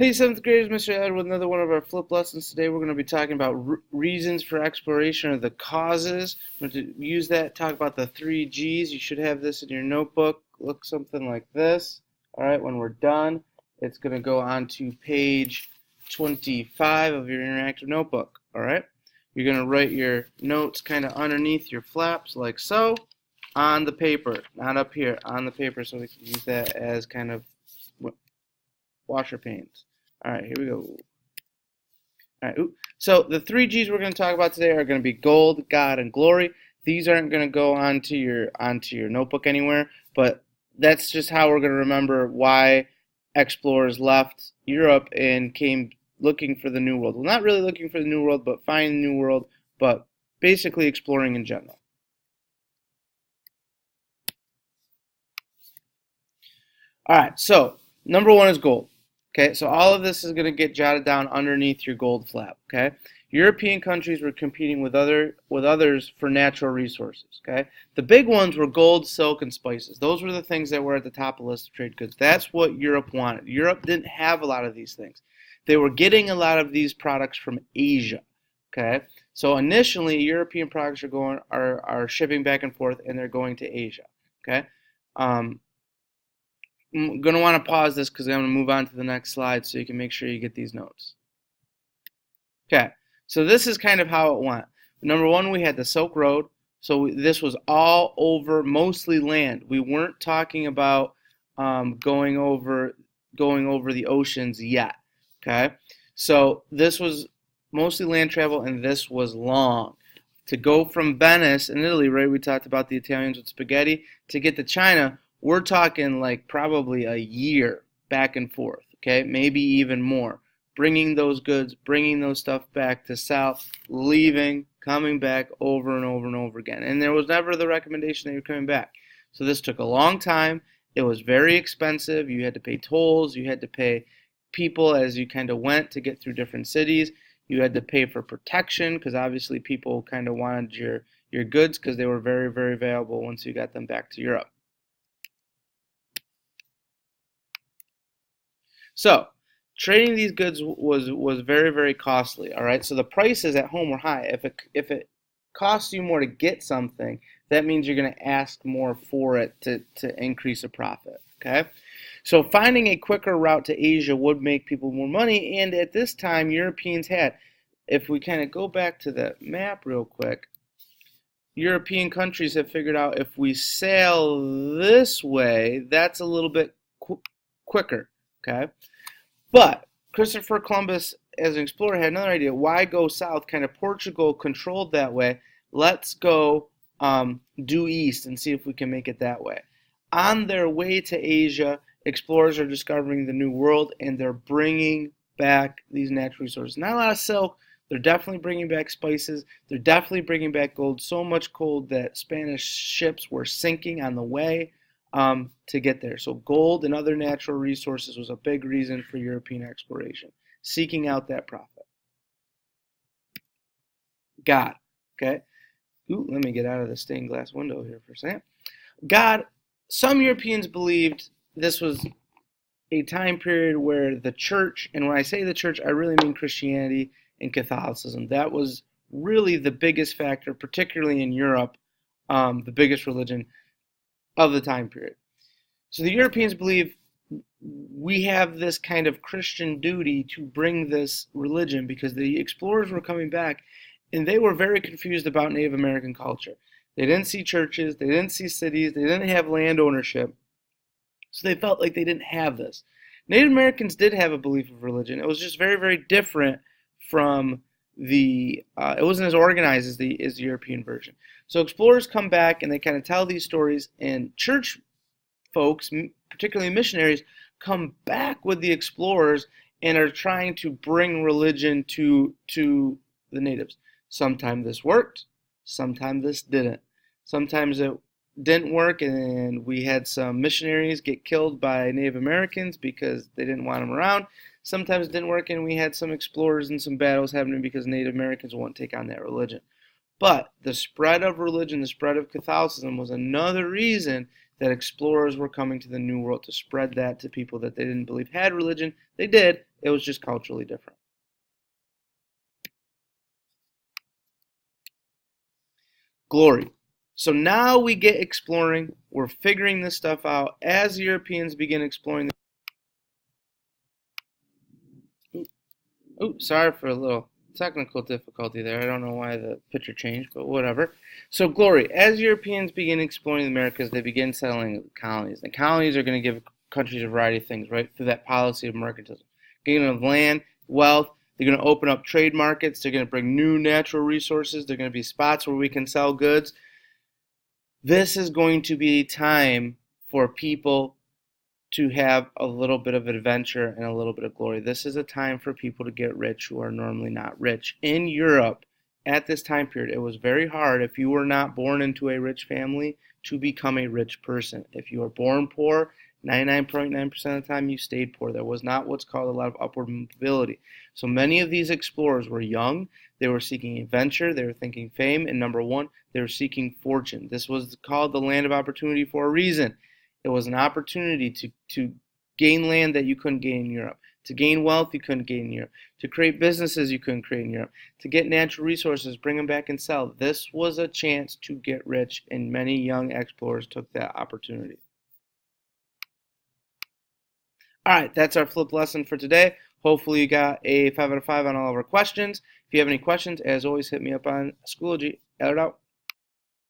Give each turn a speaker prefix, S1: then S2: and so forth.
S1: Hey, 7th graders, Mr. Ed with another one of our flip lessons. Today we're going to be talking about reasons for exploration, or the causes. We're going to use that, talk about the 3 Gs. You should have this in your notebook. Look something like this. All right, when we're done, it's going to go on to page 25 of your interactive notebook. All right, you're going to write your notes kind of underneath your flaps like so on the paper, not up here, on the paper, so we can use that as kind of washer paints. All right, here we go. All right, so the 3 Gs we're going to talk about today are going to be gold, God, and glory. These aren't going to go onto your notebook anywhere, but that's just how we're going to remember why explorers left Europe and came looking for the New World. Well, not really looking for the New World, but finding the New World, but basically exploring in general. All right, so number one is gold. Okay, so all of this is going to get jotted down underneath your gold flap. Okay, European countries were competing with others for natural resources. Okay, the big ones were gold, silk, and spices. Those were the things that were at the top of the list of trade goods. That's what Europe wanted. Europe didn't have a lot of these things. They were getting a lot of these products from Asia. Okay, so initially European products are shipping back and forth, and they're going to Asia. Okay. I'm going to want to pause this because I'm going to move on to the next slide so you can make sure you get these notes. Okay, so this is kind of how it went. Number one, we had the Silk Road. So this was all over, mostly land. We weren't talking about going over the oceans yet. Okay, so this was mostly land travel, and this was long. To go from Venice in Italy, right? We talked about the Italians with spaghetti. To get to China, we're talking like probably a year back and forth, okay? Maybe even more. Bringing those goods, bringing those stuff back to South, leaving, coming back over and over and over again. And there was never the recommendation that you're coming back. So this took a long time. It was very expensive. You had to pay tolls. You had to pay people as you kind of went to get through different cities. You had to pay for protection because obviously people kind of wanted your goods because they were very, very valuable once you got them back to Europe. So, trading these goods was very, very costly. All right, so the prices at home were high. If it costs you more to get something, that means you're going to ask more for it to increase a profit. Okay, so finding a quicker route to Asia would make people more money, and at this time, Europeans had. If we kind of go back to the map real quick, European countries have figured out if we sail this way, that's a little bit quicker. Okay, but Christopher Columbus, as an explorer, had another idea. Why go south? Kind of Portugal controlled that way. Let's go due east and see if we can make it that way. On their way to Asia, explorers are discovering the New World, and they're bringing back these natural resources. Not a lot of silk. They're definitely bringing back spices. They're definitely bringing back gold. So much gold that Spanish ships were sinking on the way to get there. So gold and other natural resources was a big reason for European exploration, seeking out that profit. God, okay? Ooh, let me get out of the stained glass window here for a second. God, some Europeans believed this was a time period where the church, and when I say the church, I really mean Christianity and Catholicism. That was really the biggest factor, particularly in Europe, the biggest religion of the time period. So the Europeans believe we have this kind of Christian duty to bring this religion because the explorers were coming back and they were very confused about Native American culture. They didn't see churches, they didn't see cities, they didn't have land ownership, so they felt like they didn't have this. Native Americans did have a belief of religion. It was just very, very different from it wasn't as organized as the European version. So explorers come back and they kind of tell these stories, and church folks, particularly missionaries, come back with the explorers and are trying to bring religion to the natives. Sometimes this worked, sometimes this didn't. Sometimes it didn't work, and we had some missionaries get killed by Native Americans because they didn't want them around. Sometimes it didn't work, and we had some explorers and some battles happening because Native Americans won't take on that religion. But the spread of religion, the spread of Catholicism was another reason that explorers were coming to the New World to spread that to people that they didn't believe had religion. They did. It was just culturally different. Glory. So now we get exploring. We're figuring this stuff out as Europeans begin exploring. Sorry for a little technical difficulty there. I don't know why the picture changed, but whatever. So glory. As Europeans begin exploring the Americas, they begin settling colonies. The colonies are going to give countries a variety of things, right, through that policy of mercantilism. Gaining of land, wealth. They're going to open up trade markets. They're going to bring new natural resources. They're going to be spots where we can sell goods. This is going to be a time for people to have a little bit of adventure and a little bit of glory. This is a time for people to get rich who are normally not rich. In Europe, at this time period, it was very hard if you were not born into a rich family to become a rich person. If you were born poor, 99.9% of the time you stayed poor. There was not what's called a lot of upward mobility. So many of these explorers were young. They were seeking adventure. They were thinking fame. And number one, they were seeking fortune. This was called the land of opportunity for a reason. It was an opportunity to gain land that you couldn't gain in Europe, to gain wealth you couldn't gain in Europe, to create businesses you couldn't create in Europe, to get natural resources, bring them back and sell. This was a chance to get rich, and many young explorers took that opportunity. All right, that's our flip lesson for today. Hopefully you got a 5 out of 5 on all of our questions. If you have any questions, as always, hit me up on Schoology. Out.